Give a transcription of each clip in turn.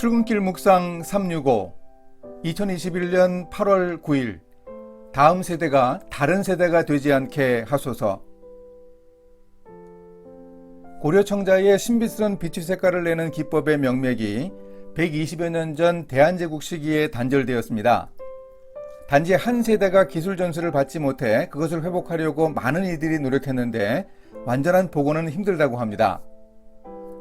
출근길 묵상 365 2021년 8월 9일 다음 세대가 다른 세대가 되지 않게 하소서. 고려 청자의 신비스런 빛의 색깔을 내는 기법의 명맥이 120여 년 전 대한제국 시기에 단절되었습니다. 단지 한 세대가 기술 전수를 받지 못해 그것을 회복하려고 많은 이들이 노력했는데 완전한 복원은 힘들다고 합니다.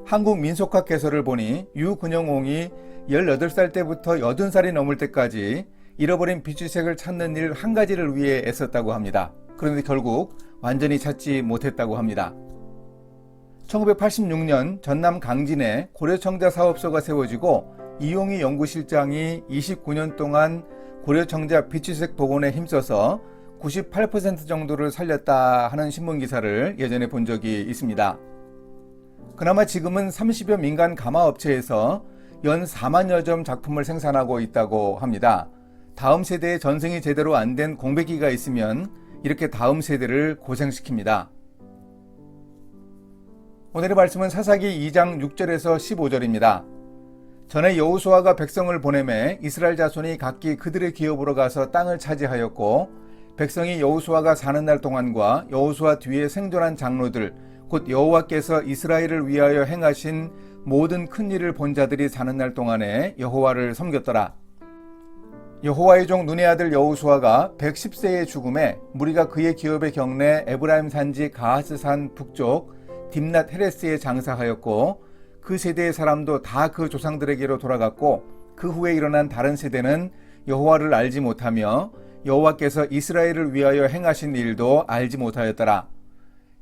한국민속학 개서를 보니 유근영옹이 18살 때부터 80살이 넘을 때까지 잃어버린 빛의색을 찾는 일 한 가지를 위해 애썼다고 합니다. 그런데 결국 완전히 찾지 못했다고 합니다. 1986년 전남 강진에 고려청자 사업소가 세워지고 이용희 연구실장이 29년 동안 고려청자 빛의색 복원에 힘써서 98% 정도를 살렸다 하는 신문기사를 예전에 본 적이 있습니다. 그나마 지금은 30여 민간 가마업체에서 연 4만여 점 작품을 생산하고 있다고 합니다. 다음 세대의 전생이 제대로 안 된 공백기가 있으면 이렇게 다음 세대를 고생시킵니다. 오늘의 말씀은 사사기 2장 6절에서 15절입니다. 전에 여호수아가 백성을 보내매 이스라엘 자손이 각기 그들의 기업으로 가서 땅을 차지하였고 백성이 여호수아가 사는 날 동안과 여호수아 뒤에 생존한 장로들 곧 여호와께서 이스라엘을 위하여 행하신 모든 큰 일을 본 자들이 사는 날 동안에 여호와를 섬겼더라. 여호와의 종 눈의 아들 여호수아가 110세의 죽음에 무리가 그의 기업의 경내 에브라임 산지 가하스산 북쪽 딥낫 헤레스에 장사하였고 그 세대의 사람도 다 그 조상들에게로 돌아갔고 그 후에 일어난 다른 세대는 여호와를 알지 못하며 여호와께서 이스라엘을 위하여 행하신 일도 알지 못하였더라.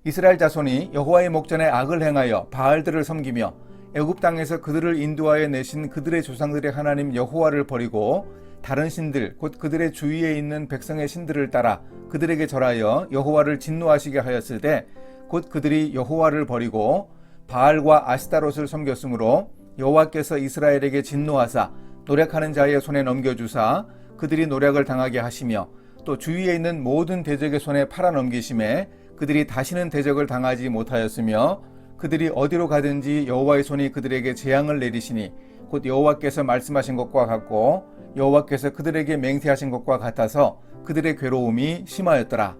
이스라엘 자손이 여호와의 목전에 악을 행하여 바알들을 섬기며 애굽 땅에서 그들을 인도하여 내신 그들의 조상들의 하나님 여호와를 버리고 다른 신들 곧 그들의 주위에 있는 백성의 신들을 따라 그들에게 절하여 여호와를 진노하시게 하였을 때 곧 그들이 여호와를 버리고 바알과 아스타롯을 섬겼으므로 여호와께서 이스라엘에게 진노하사 노력하는 자의 손에 넘겨주사 그들이 노력을 당하게 하시며 또 주위에 있는 모든 대적의 손에 팔아넘기심에 그들이 다시는 대적을 당하지 못하였으며 그들이 어디로 가든지 여호와의 손이 그들에게 재앙을 내리시니 곧 여호와께서 말씀하신 것과 같고 여호와께서 그들에게 맹세하신 것과 같아서 그들의 괴로움이 심하였더라.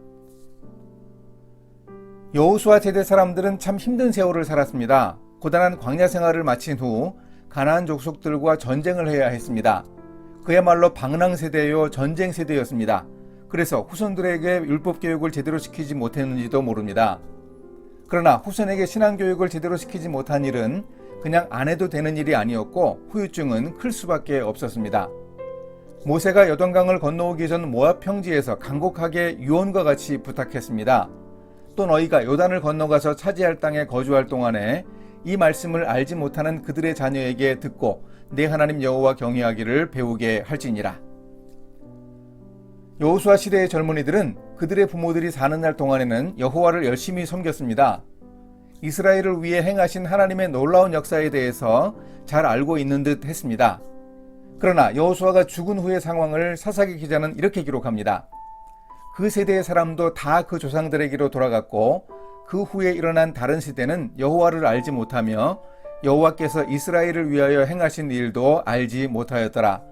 여호수아 세대 사람들은 참 힘든 세월을 살았습니다. 고단한 광야 생활을 마친 후 가나안 족속들과 전쟁을 해야 했습니다. 그야말로 방랑 세대요 전쟁 세대였습니다. 그래서 후손들에게 율법 교육을 제대로 시키지 못했는지도 모릅니다. 그러나 후손에게 신앙 교육을 제대로 시키지 못한 일은 그냥 안 해도 되는 일이 아니었고 후유증은 클 수밖에 없었습니다. 모세가 여던강을 건너오기 전 모압 평지에서 간곡하게 유언과 같이 부탁했습니다. 또 너희가 요단을 건너가서 차지할 땅에 거주할 동안에 이 말씀을 알지 못하는 그들의 자녀에게 듣고 내 하나님 여호와 경외하기를 배우게 할지니라. 여호수아 시대의 젊은이들은 그들의 부모들이 사는 날 동안에는 여호와를 열심히 섬겼습니다. 이스라엘을 위해 행하신 하나님의 놀라운 역사에 대해서 잘 알고 있는 듯 했습니다. 그러나 여호수아가 죽은 후의 상황을 사사기 기자는 이렇게 기록합니다. 그 세대의 사람도 다 그 조상들에게로 돌아갔고 그 후에 일어난 다른 세대는 여호와를 알지 못하며 여호와께서 이스라엘을 위하여 행하신 일도 알지 못하였더라.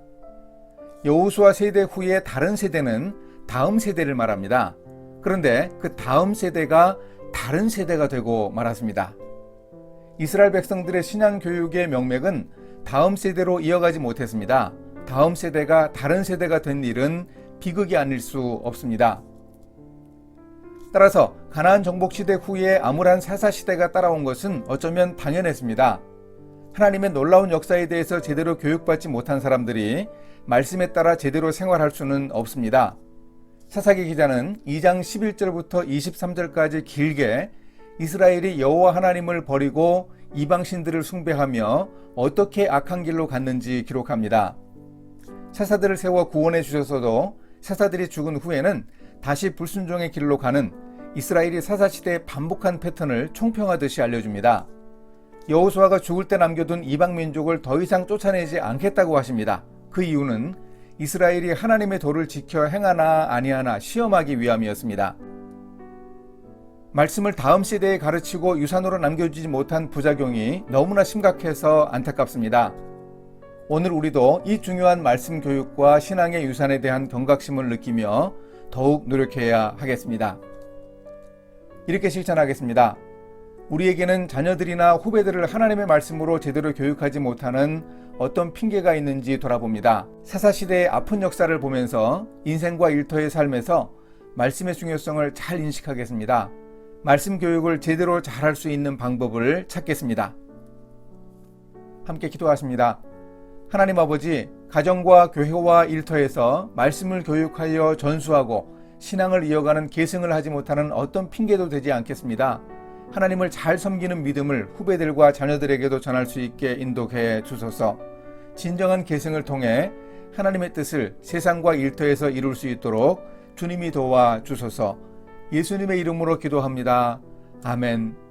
여호수아 세대 후에 다른 세대는 다음 세대를 말합니다. 그런데 그 다음 세대가 다른 세대가 되고 말았습니다. 이스라엘 백성들의 신앙 교육의 명맥은 다음 세대로 이어가지 못했습니다. 다음 세대가 다른 세대가 된 일은 비극이 아닐 수 없습니다. 따라서 가나안 정복 시대 후에 암울한 사사 시대가 따라온 것은 어쩌면 당연했습니다. 하나님의 놀라운 역사에 대해서 제대로 교육받지 못한 사람들이 말씀에 따라 제대로 생활할 수는 없습니다. 사사기 기자는 2장 11절부터 23절까지 길게 이스라엘이 여호와 하나님을 버리고 이방신들을 숭배하며 어떻게 악한 길로 갔는지 기록합니다. 사사들을 세워 구원해 주셔서도 사사들이 죽은 후에는 다시 불순종의 길로 가는 이스라엘이 사사시대의 반복한 패턴을 총평하듯이 알려줍니다. 여호수아가 죽을 때 남겨둔 이방 민족을 더 이상 쫓아내지 않겠다고 하십니다. 그 이유는 이스라엘이 하나님의 도를 지켜 행하나 아니하나 시험하기 위함이었습니다. 말씀을 다음 세대에 가르치고 유산으로 남겨주지 못한 부작용이 너무나 심각해서 안타깝습니다. 오늘 우리도 이 중요한 말씀 교육과 신앙의 유산에 대한 경각심을 느끼며 더욱 노력해야 하겠습니다. 이렇게 실천하겠습니다. 우리에게는 자녀들이나 후배들을 하나님의 말씀으로 제대로 교육하지 못하는 어떤 핑계가 있는지 돌아봅니다. 사사시대의 아픈 역사를 보면서 인생과 일터의 삶에서 말씀의 중요성을 잘 인식하겠습니다. 말씀 교육을 제대로 잘할 수 있는 방법을 찾겠습니다. 함께 기도하십니다. 하나님 아버지, 가정과 교회와 일터에서 말씀을 교육하여 전수하고 신앙을 이어가는 계승을 하지 못하는 어떤 핑계도 되지 않겠습니다. 하나님을 잘 섬기는 믿음을 후배들과 자녀들에게도 전할 수 있게 인도해 주소서. 진정한 계승을 통해 하나님의 뜻을 세상과 일터에서 이룰 수 있도록 주님이 도와 주소서. 예수님의 이름으로 기도합니다. 아멘.